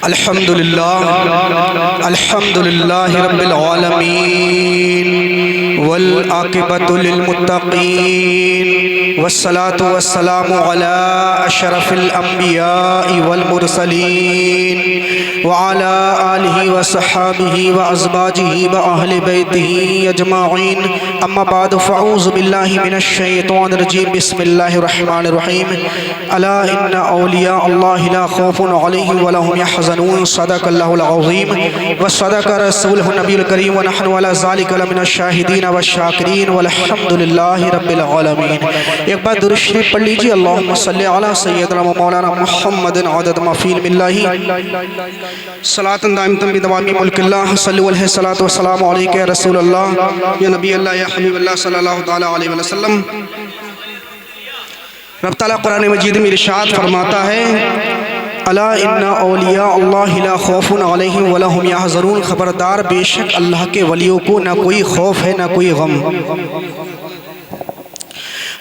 अल्हम्दुलिल्लाह रब्बिल आलमीन वल आक़िबतु लिल मुत्तक़ीन वस्सलातु वस्सलामु अला अशरफिल अंबियाइ वल मुरसलीन व अला आलिहि व सहाबिहि व अज़वाजिहि व अहलि बैतिहि अजमाइन। अम्मा बाद फ़अऊज़ु बिल्लाहि मिनश शैतानिर रजीम। बिस्मिल्लाहिर रहमानिर रहीम। अला इन्ना औलिया अल्लाहि ला खौफुन अलैहिम व ला हुम यहज़नून। सदक़ल्लाहुल अज़ीम व सदक़ रसूलुहुन नबियुल करीम व नहनु अला ज़ालिका लमिनश शाहिदीन व शाकिरीन वल्हम्दुलिल्लाहि रब्बिल आलमीन। एक बार दुरूद शरीफ पढ़ लीजिए। अल्लाहुम्मा सल्लि अला सय्यिदिना व मौलाना मुहम्मदिन अदद मा फ़ी मिल्लाहि सलातन दाइमतन बिदवामी मुल्किल्लाह। सल्लु अलैहि सलातु व सलामु अलैका या रसूलल्लाह या नबी अल्लाह या हबीबल्लाह सल्लल्लाहु तआला अलैहि वसल्लम। रब तआला कुरान मजीद में इरशाद फरमाता है, अला इन्ना औलिया अल्लाहि ला खौफुन अलैहिम व ला हुम यहज़नून। खबरदार, बेशक अल्लाह के वलियों को ना कोई खौफ है ना कोई गम।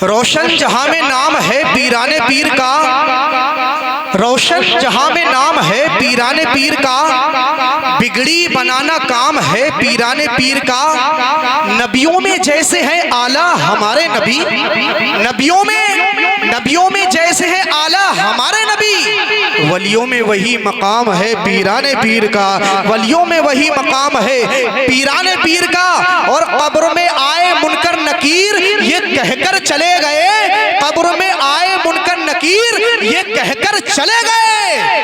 रोशन जहां में नाम है पीराने पीर का, रोशन जहां में नाम है पीराने पीर का, बिगड़ी बनाना काम है पीराने पीर का। नबियों में जैसे है आला हमारे नबी, नबियों में जैसे है आला हमारे नबी, वलियों में वही मकाम है पीराने पीर का, वलियों में वही मकाम है पीराने पीर का। और कब्र में आए मुनकर नकीर ये कहकर चले गए, कब्र में आए मुनकर नकीर ये कहकर चले गए,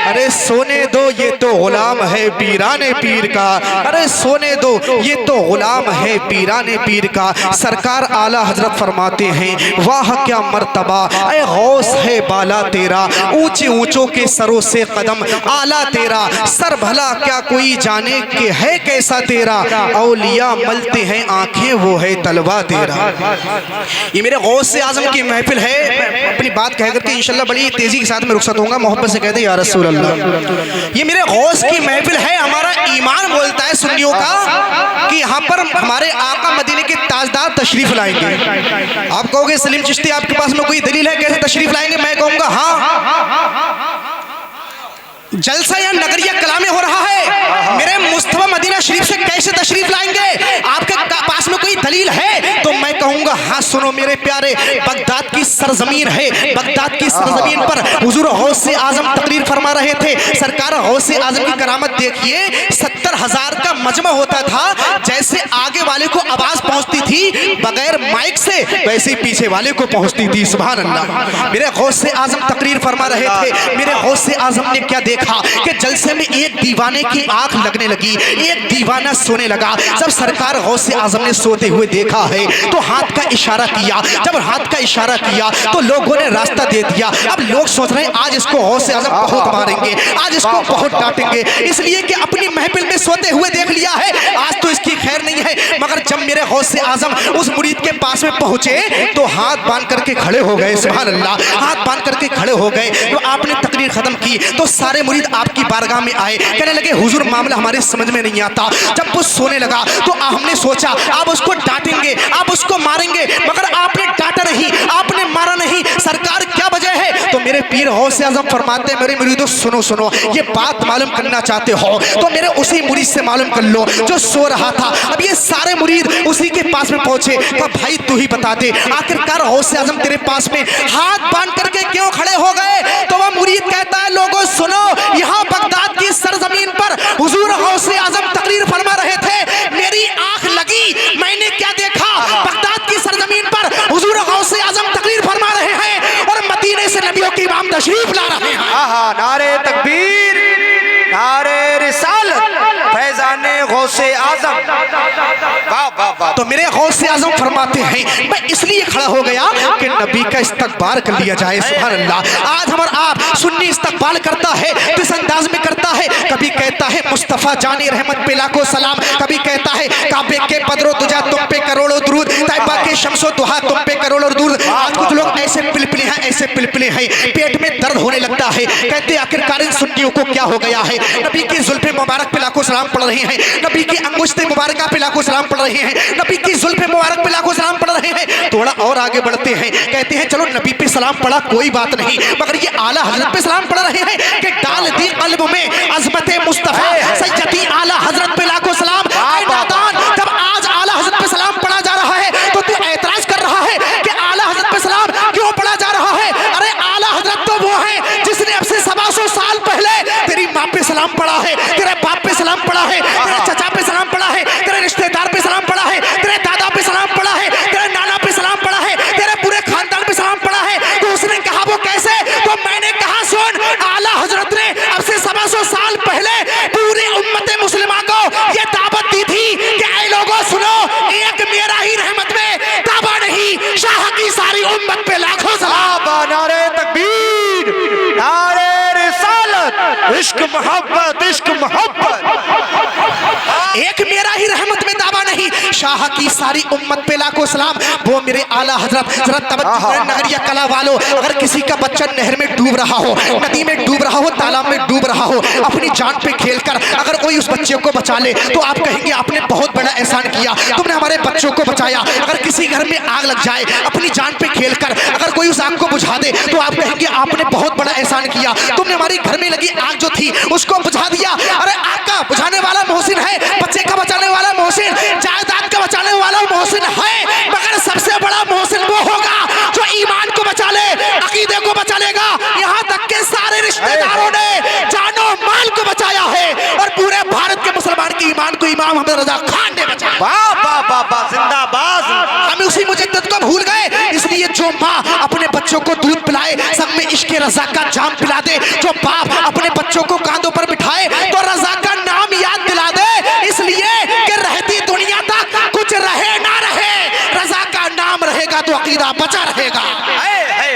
अरे सोने दो ये तो गुलाम है पीराने पीर का, अरे सोने दो ये तो गुलाम है पीराने पीर का। सरकार आला हजरत फरमाते हैं, वाह क्या मर्तबा ऐ गौस है बाला तेरा, ऊंचे ऊंचों के सरों से कदम आला तेरा, सर भला क्या कोई जाने के है कैसा तेरा, औलिया मलते हैं आंखें वो है तलवा तेरा। ये मेरे गौस से आजम की महफिल है। अपनी बात कह करके इंशाल्लाह बड़ी तेजी के साथ में रुखसत होऊंगा। मोहब्बत से कहते हैं या रसूल अल्लाह। ये मेरे गौस की महफिल है। हमारा ईमान बोलता है सुन्नियों का कि यहाँ पर हमारे आका मदीने के ताजदार तशरीफ लाएंगे। आप कहोगे सलीम चिश्ती आपके पास में कोई दलील है कैसे तशरीफ लाएंगे? मैं कहूँगा हाँ, जलसा या नगरिया कलामे हो रहा है, मेरे मुस्तफा मदीना शरीफ से कैसे तशरीफ लाएंगे? आपके पास में कोई दलील है? तो मैं कहूंगा हाँ सुनो मेरे प्यारे, बगदाद की सरजमीन है, बगदाद की सरजमीन पर हुजूर गौसे आजम तकरीर फरमा रहे थे। सरकार गौसे आजम की करामत देखिए, 70,000 का मजमा होता था। जैसे आगे वाले को आवाज पहुंचती थी बगैर माइक से, वैसे ही पीछे वाले को पहुंचती थी। सुभान अल्लाह। मेरे गौसे आजम तकरीर फरमा रहे थे। मेरे गौसे आजम ने क्या देखा कि जलसे में एक दीवाने की आंख लगने लगी, एक दीवाना सोने लगा। जब सरकार गौसे आजम ने सोते हुए देखा है तो हाथ का इशारा किया। जब हाथ का इशारा किया तो लोगों ने रास्ता दे दिया। अब लोग सोच रहे हैं आज इसको गौसे आजम बहुत मारेंगे, आज इसको बहुत डांटेंगे, इसलिए कि अपनी महफिल में सोते हुए देख लिया है, आज तो इसकी खैर नहीं है। मगर जब मेरे गौसे आजम उस मुरीद के पास में पहुंचे तो हाथ बांध करके खड़े हो गए। सुभान अल्लाह। हाथ बांध करके खड़े हो गए। तो आपने तकरीर खत्म की तो सारे मुरीद आपकी बारगाह में आए, कहने लगे हुजूर मामला हमारे समझ में नहीं आता। जब वो सोने लगा तो हमने सोचा आप उसको डांटेंगे, आप उसको मारेंगे, मगर आपने डांटा नहीं, आपने मारा नहीं। सरकार क्या वजह है? तो मेरे पीर गौसे आजम फरमाते हैं, मेरे मुरीदों सुनो सुनो, ये बात मालूम करना चाहते हो तो मेरे उसी मुरीद से मालूम कर लो जो सो रहा था। अब ये सारे मुरीद उसी के पास में पहुंचे। कहा भाई तू ही बता दे, आखिरकार गौसे आजम तेरे पास में हाथ बांध करके क्यों खड़े हो गए? तो वह मुरीद कहता है, लोगों सुनो, यहाँ बगदाद की सरजमीन पर हुजूर गौसे आजम तकरीर फरमा रहे थे, मेरी आंख लगी, मैंने क्या देखा? बगदाद की सरजमीन पर हुजूर गौसे आजम तकरीर फरमा रहे हैं और मदीने से नबियों की इमाम तशरीफ ला रहे हैं। नारे तकबीर, नारे रिसालत, फैजाने गौसे आजम। तो मेरे गौसे आजम फरमाते हैं, मैं इसलिए खड़ा हो गया कि नबी का इस्तकबाल कर लिया जाए। सुभान अल्लाह। आज हमारा आप सुन्नी इस्तकबाल करता है, किस अंदाज में करता है? कभी कहता है मुस्तफ़ा जानी रहमत पे लाखों सलाम, कभी कहता है काबे के बदरो दुजा तुम पे करोड़ों दुरूद, तैयबा के शम्सो दुहा तुम पे करोड़ों दुरूद। आज कुछ लोग ऐसे पिलपिले हैं, ऐसे पिलपिले हैं, पेट में दर्द होने लगता है, कहते हैं आखिरकार इन सुन्नियों को क्या हो गया है। नबी की जुल्फे मुबारक पे लाखों सलाम पढ़ रहे हैं, नबी की अंगुश्ते मुबारक पे लाखों सलाम पढ़ रहे हैं, नबी की जुल्फे मुबारक पे लाखों सलाम पढ़ रहे हैं। थोड़ा और आगे बढ़ते हैं, कहते हैं चलो नबी पे सलाम पढ़ा कोई बात नहीं, मगर ये आला हजरत पे सलाम पढ़ रहे हैं कि डाल दी कल्ब में अज़मत मुस्तफ़ा सैयदी आला हजरत पे लाखों सलाम। जब आज आला हजरत पे सलाम पढ़ा जा रहा है तो तू एतराज कर रहा है कि आला हजरत पे सलाम क्यों पढ़ा जा रहा है। अरे आला हजरत तो वो है जिसने अब से 700 साल पहले तेरी माँ पे सलाम पढ़ा है, तेरे बाप पे सलाम पढ़ा है, तेरे चचा पे सलाम पढ़ा है, तेरे रिश्तेदार पे सलाम पढ़ा है, तेरे दादा पे सलाम पढ़ा है, तेरे नाना पे सलाम पढ़ा है, तेरे पूरे खानदान पे सलाम पढ़ा है। तो उसने कहा वो कैसे, तो मैंने कहा सुन, आला हजरत ने अब से 700 साल पहले पूरी उम्मत मुस्लिमा को ये दावत दी थी कि ऐ लोगों सुनो, एक मेरा ही रहमत में दावा नहीं, शाह की सारी उम्मत पे लाखों सलाम। नारे तकबीर, नारे रिसालत, इश्क मोहब्बत, इश्क मोहब्बत। एक मेरा ही रहमत में दावा नहीं, शाह की सारी उम्मत पे लाखों सलाम। वो मेरे आला हजरत जरा तवज्जो करें नगरिया कला वालों, अगर किसी का बच्चा नहर में डूब रहा हो, नदी में डूब रहा हो, तालाब में डूब रहा हो, अपनी जान पे खेलकर अगर कोई उस बच्चे को बचा ले तो आप कहेंगे आपने बहुत बड़ा एहसान किया, तुमने हमारे बच्चों को बचाया। अगर किसी घर में आग लग जाए, अपनी जान पे खेलकर अगर कोई उस आग को बुझा दे तो आप कहेंगे आपने बहुत बड़ा एहसान किया, तुमने हमारी घर में लगी आग जो थी उसको बुझा दिया। अरे आग का बुझाने वाला मोहसिन है, बच्चे का बचाने वाला मोहसिन, जायदाद का बचाने वाला मोहसिन है, मगर सबसे बड़ा मोहसिन वो होगा जो ईमान को बचा ले, अकीदे को बचा लेगा। यहाँ तक के सारे रिश्तेदारों ने जानो माल को बचाया है और पूरे भारत के मुसलमान के ईमान को इमाम अहमद रजा खान ने बचाया। वाह वाह वाह वाह, जिंदाबाद। हम उसी मुजद्दिद को भूल गए, इसलिए जो माँ अपने बच्चों को दूध पिलाए सब में इश्क रजा का जाम पिला दे, जो बाप अपने बच्चों को कांधों पर बिठाए तो रजा का नाम याद दिला दे, इसलिए कि रहती दुनिया तक कुछ रहे ना रहे, रजा का नाम रहेगा तो अकीदा बचा रहेगा।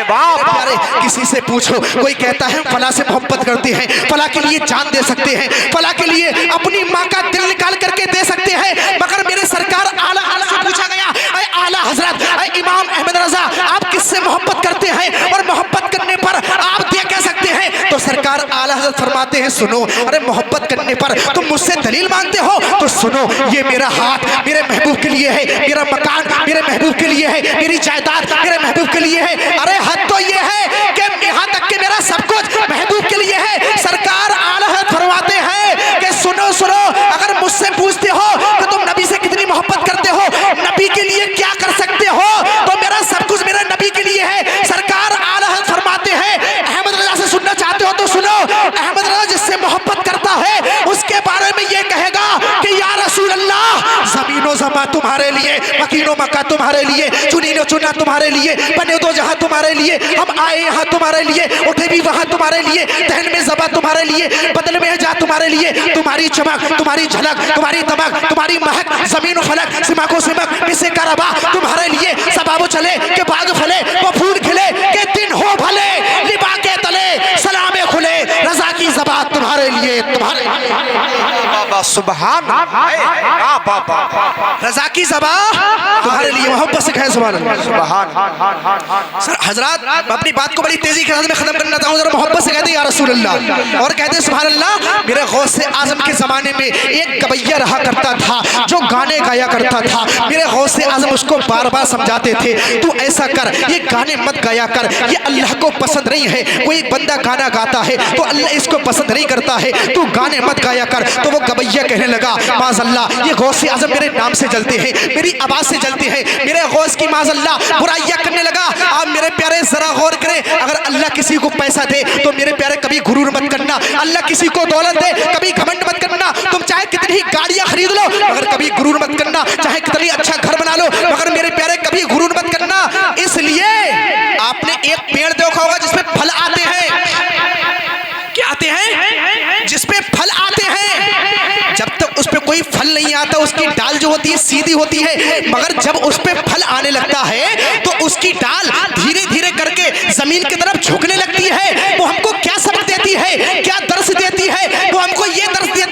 प्यारे किसी से पूछो, कोई कहता है फला से मोहब्बत करते हैं, फला के लिए जान दे सकते हैं, फला के लिए अपनी माँ का दिल निकाल करके दे सकते हैं, मगर मेरे सरकार आला से पूछा गया, ऐ आला हजरत, ऐ इमाम अहमद रजा, आप किससे मोहब्बत करते हैं और मोहब्बत करने पर आप दे कह सकते हैं। तो सरकार आला हजरत फरमाते हैं सुनो, अरे मोहब्बत करने पर तुम मुझसे दलील मांगते हो तो सुनो, ये मेरा हाथ मेरे महबूब के लिए है, मेरा मकान मेरे महबूब के लिए है, मेरी जायदाद मेरे महबूब के लिए है। अरे हद तो ये है कि यहाँ तक कि मेरा सब कुछ महबूब के लिए है। सरकार आला हजरत फरमाते हैं कि सुनो सुनो, अगर मुझसे पूछते हो कि तुम नबी से कितनी मोहब्बत करते हो, नबी के लिए क्या कर सकते हो, तो मेरा सब कुछ मेरे नबी के लिए है। सरकार आला हजरत फरमाते हैं अहमद रजा से सुनना चाहते हो तो सुनो, अहमद रजा जिससे मोहब्बत करता है उसके बारे में ये कहेगा कि या रसूल अल्लाह, ज़मीनो ज़मा तुम्हारे लिए, मकीनो मक्का तुम्हारे लिए, चुनीनो चुना तुम्हारे लिए, बने दो जहां तुम्हारे लिए, हम आए यहाँ तुम्हारे लिए, उठे भी वहां तुम्हारे लिए, तहन में ज़बा तुम्हारे लिए, बदल में जा तुम्हारे लिए, तुम्हारी चमक तुम्हारी झलक तुम्हारी दमक तुम्हारी महक, जमीन फलक सिमा को सिमक मिसे करबा तुम्हारे लिए, सबाबो चले के बाग फले, वो फूल खिले के दिन हो भले, लिबा के तले सलामे खुले, रजा की ज़बा तुम्हारे लिए, तुम्हारे सुभान रजा की ज़बा तुम्हारे लिए, मोहब्बत से कहें सुभान अल्लाह। सुभान। सर हजरात, मैं अपनी बात को बड़ी तेजी के साथ में खत्म करना चाहूँ, जरा मोहब्बत से कहते हैं या रसूल अल्लाह, और कहते हैं सुभान अल्लाह। मेरे गौसे आजम के ज़माने में एक गवैया रहा करता था जो गाने गाया करता था, मेरे गौसे आजम उसको बार बार समझाते थे तू ऐसा कर, ये गाने मत गाया कर, ये अल्लाह को पसंद नहीं है। कोई बंदा गाना गाता है तो अल्लाह इसको पसंद नहीं करता है, तू गाने मत गाया कर। तो वो गवैया कहने लगा माज़अल्लाह, ये गौसे आजम मेरे नाम से जलते हैं, मेरी आवाज़ से जलते हैं, मेरे गौस की माज़अल्लाह बुराइयाँ करने लगा। आप मेरे प्यारे जरा गौर करें, अगर अल्लाह किसी को पैसा दे तो मेरे प्यारे कभी गुरूर मत करना, अल्लाह किसी को दौलत दे कभी घमंड मत करना, तुम चाहे कितनी ही गाड़ियाँ खरीद लो मगर कभी गुरूर मत करना, चाहे कितनी अच्छा घर बना लो मगर मेरे प्यारे कभी गुरूर मत करना। इसलिए आपने एक पेड़ देखा होगा जिसमें फल आते हैं, क्या आते हैं, जिसपे फल आते हैं, जब तक उस पे कोई फल नहीं आता उसकी डाल जो होती है सीधी होती है, मगर जब उस पे फल आने लगता है तो उसकी डाल धीरे धीरे करके जमीन की तरफ झुकने लगती है। वो हमको क्या सबक देती है, क्या दर्श देती है, वो हमको ये दर्श देती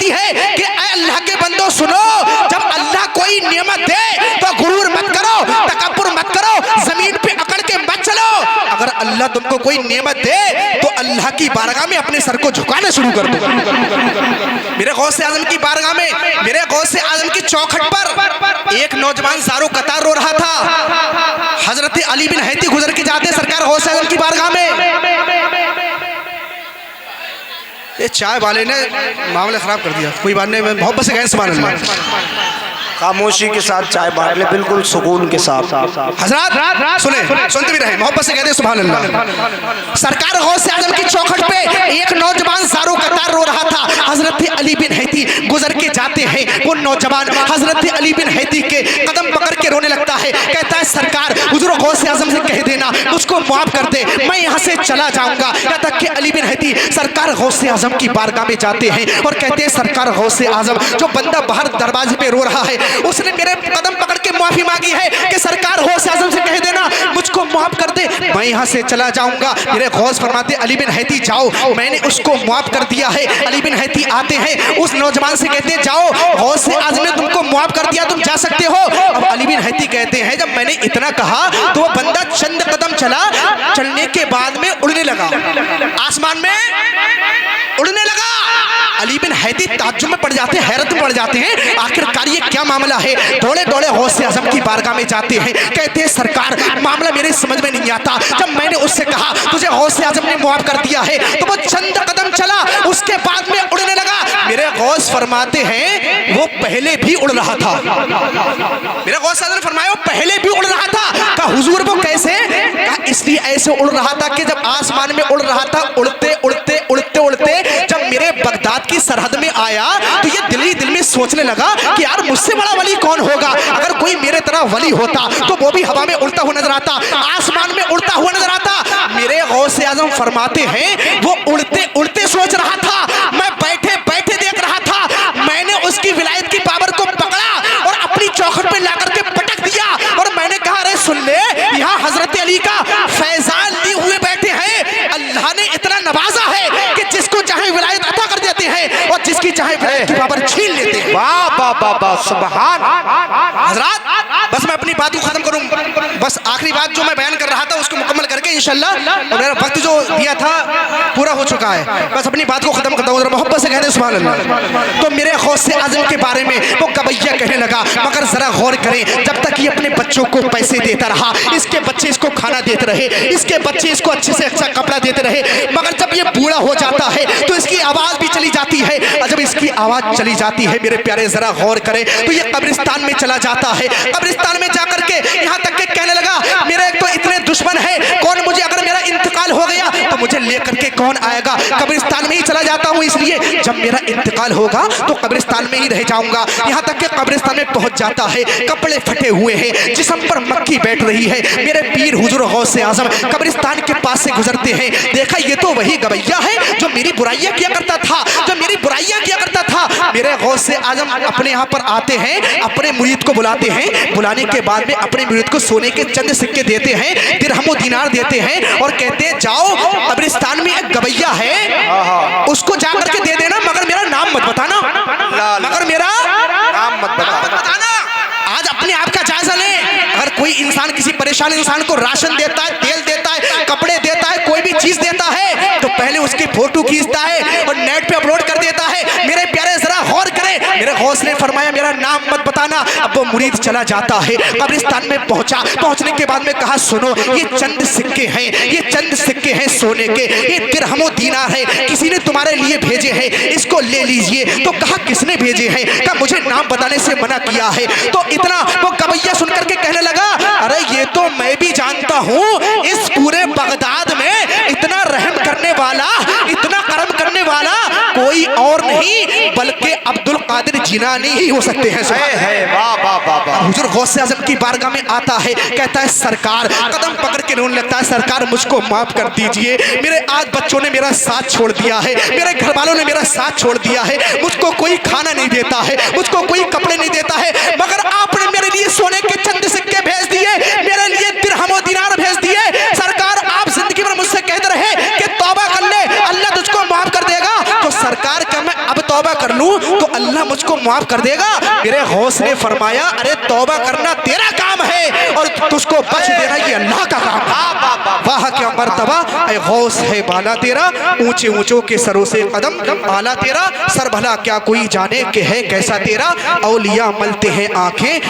अल्लाह तुमको कोई नेमत दे तो अल्लाह की बारगाह में अपने सर को झुकाना शुरू कर दो। मेरे गौसे आजम की बारगाह में, मेरे गौसे आजम की चौखट पर एक नौजवान ज़ारो कतार रो रहा था। हजरत अली बिन हैती गुजर के जाते सरकार गौसे आजम की बारगाह में। ये चाय वाले ने मामला खराब कर दिया, कोई बात नहीं, मैं मोहब्बत से गए सुभान अल्लाह। खामोशी के साथ चाय बांट ले, बिल्कुल सुकून के साथ। हजरत सुने, सुनते भी रहे, मोहब्बत से कहते सुभान अल्लाह। सरकार गौसे आजम की चौखट पे एक नौजवान ज़ारो कतार रो रहा था। हजरत अली बिन हैती गुजर के जाते हैं। वो नौजवान हजरत अली बिन हैती के कदम पकड़ के रोने लगता है। कहता है सरकार हुजूर गौसे आजम से कह देना मुझको माफ कर दे, मैं यहाँ से चला जाऊंगा। यहाँ तक कि अली बिन हैती सरकार गौसे आजम की बारगाह में जाते हैं और कहते हैं सरकार गौसे आजम, जो बंदा बाहर दरवाजे पे रो रहा है उसने मेरे कदम पकड़ के माफी मांगी है कि सरकार गौसे आजम से कह देना मुझको माफ कर दे, मैं यहाँ से चला जाऊंगा। मेरे गौस फरमाते अली बिन हैती जाओ, मैंने उसको माफ कर दिया है। अली बिन हैती आते हैं, उस नौजवान से कहते हैं जाओ, गौसे आजम ने तुमको माफ कर दिया, तुम जा सकते हो। अब अली बिन हैती कहते हैं जब मैंने इतना कहा तो वो बंदा चंद कदम चला, चलने के बाद में उड़ने लगा, आसमान में उड़ने लगा। अली बिन हैती ताज्जुब में पड़ जाते हैं, हैरत में पड़ जाते हैं, आखिरकार ये क्या मामला है। दौड़े दौड़े गौसे आजम की बारगाह में जाते हैं। कहते हैं सरकार मामला मेरे समझ में नहीं आता, जब मैंने उससे कहा तुझे गौसे आजम ने माफ कर दिया है तो वो चंद कदम चला, उसके बाद में उड़ने लगा। मेरे गौस फरमाते हैं वो पहले भी उड़ रहा था। मेरे गौस आजम ने फरमाया वो पहले भी उड़ रहा था। कहा हुजूर वो कैसे? कहा इसलिए ऐसे उड़ रहा था कि जब आसमान में उड़ रहा था, उड़ते उड़ते उड़ते उड़ते जब मेरे बगदाद की सरहद में आया तो ये दिल ही दिल में सोचने लगा कि यार मुझसे बड़ा वली कौन होगा। अगर कोई मेरे तरह वली होता तो वो भी हवा में उड़ता हुआ नजर आता, आसमान में उड़ता हुआ नजर आता। मेरे गौसे आजम फरमाते हैं वो उड़ते उड़ते सोच रहा था, मैं बैठे बैठे देख रहा था। मैंने उसकी विलायत की पावर को पकड़ा और अपनी चौखट पे लाकर के पटक दिया और मैंने कहा अरे सुन ले, यहाँ हजरत अली का फैजान लिए हुए बैठे हैं। अल्लाह ने इतना नवाजा है कि जिसको चाहे विलायत अता कर देते हैं और जिसकी चाहे विलायत की पावर छीन लेते हैं। वाह वाह वाह वाह सुभान। हजरत बस मैं अपनी बात को खत्म करूं, बस आखिरी बात जो मैं बयान कर रहा था उसको मुकम्मल करके इंशाल्लाह, मेरा वक्त जो दिया था पूरा हो चुका है, बस अपनी बात को खत्म करता हूँ। मोहब्बत से कहते सुभान अल्लाह। तो मेरे गौसे आजम के बारे में वो गवैया कहने लगा, मगर जरा गौर करें, जब तक ये अपने बच्चों को पैसे देता रहा, इसके बच्चे इसको खाना देते रहे, इसके बच्चे इसको अच्छे से अच्छा कपड़ा देते रहे, मगर जब ये बूढ़ा हो जाता है तो इसकी आवाज भी चली जाती है। और जब इसकी आवाज चली जाती है मेरे प्यारे जरा गौर करें तो ये कब्रिस्तान में चला जाता है। कब्रिस्तान में जाकर के यहाँ तक के कहने लगा मेरे तो इतने दुश्मन है, कौन मुझे अगर मेरा इंतकाल हो गया तो मुझे लेकर के कौन आएगा। कब्रिस्तान में ही चला जाता हूँ, इसलिए जब मेरा इंतकाल होगा तो कब्रिस्तान में ही रह जाऊंगा। यहाँ तक के कब्रिस्तान में पहुंच जाता है, कपड़े फटे हुए हैं, जिस्म पर मक्खी बैठ रही है। मेरे पीर हुजूर गौसे आजम कब्रिस्तान के पास से गुजरते हैं, देखा ये तो वही गवैया है जो मेरी बुराइयां किया करता था, जो मेरी बुराइयां किया करता था। मेरे गौसे आजम अपने यहाँ पर आते हैं, अपने मुरीद को बुलाते हैं, बुलाने के बाद में अपने मुरीद को सोने के चंद सिक्के देते हैं, दिरहम और दीनार देते हैं और कहते हैं जाओ कब्रिस्तान में एक गवैया है उसको जाकर के दे देना, मगर मेरा नाम मत बताना, मगर मेरा नाम मत बताना। आज अपने आप का जायजा लें, अगर कोई इंसान किसी परेशान इंसान को राशन देता है, तेल देता है, कपड़े देता है, कोई भी चीज देता है तो पहले उसकी फोटो खींचता है और नेट पे अपलोड कर देता है। मेरे प्यारे जरा गौर करें, मेरे गौस ने फरमाया मेरा नाम मत बताना। अब वो मुरीद चला जाता है, कब्रिस्तान में पहुंचा, पहुंचने के बाद में कहा सुनो ये चंद सिक्के हैं, ये चंद सिक्के हैं सोने के, ये दिरहम और दीनार है, किसी ने तुम्हारे लिए भेजे हैं, इसको ले लीजिए। तो कहा किसने भेजे हैं? कहा मुझे नाम बताने से मना किया है। तो इतना वो गवैया सुनकर के कहने लगा अरे ये तो मैं भी जानता हूँ, इस पूरे बगदाद में इतना रहम करने वाला, इतना करम करने वाला कोई और नहीं बल्कि अब्दुल कादिर जिलानी ही हो सकते हैं। वाह वाह वाह वाह। हुजूर गौसे आजम की बारगाह में आता है, कहता है सरकार, कदम पकड़ के रोने लगता है, सरकार मुझको माफ कर दीजिए, मेरे आज बच्चों ने मेरा साथ छोड़ दिया है, मेरे घर वालों ने मेरा साथ छोड़ दिया है, मुझको कोई खाना नहीं देता है, मुझको कोई कपड़े नहीं देता है, मगर आपने मेरे लिए सोने के चंद सिक्के भेज दिए, मेरे लिए दिरहम और दीनार भेज दिए। सरकार आप जिंदगी भर मुझसे कहते रहे कि तौबा कर ले, अल्लाह तुझको माफ कर देगा। तो सरकार का मैं अब तौबा कर लूं तो अल्लाह मुझको माफ कर देगा। मेरे गौस ने फरमाया अरे तौबा करना तेरा काम है और तुझको बख्श देना ये अल्लाह का काम है। वाह क्या मर्तबा ऐ गौस है बाला तेरा, ऊंचे ऊंचों के सरों से कदम आला तेरा, सर भला क्या कोई जाने के है कैसा तेरा, औलिया मलते हैं आंखें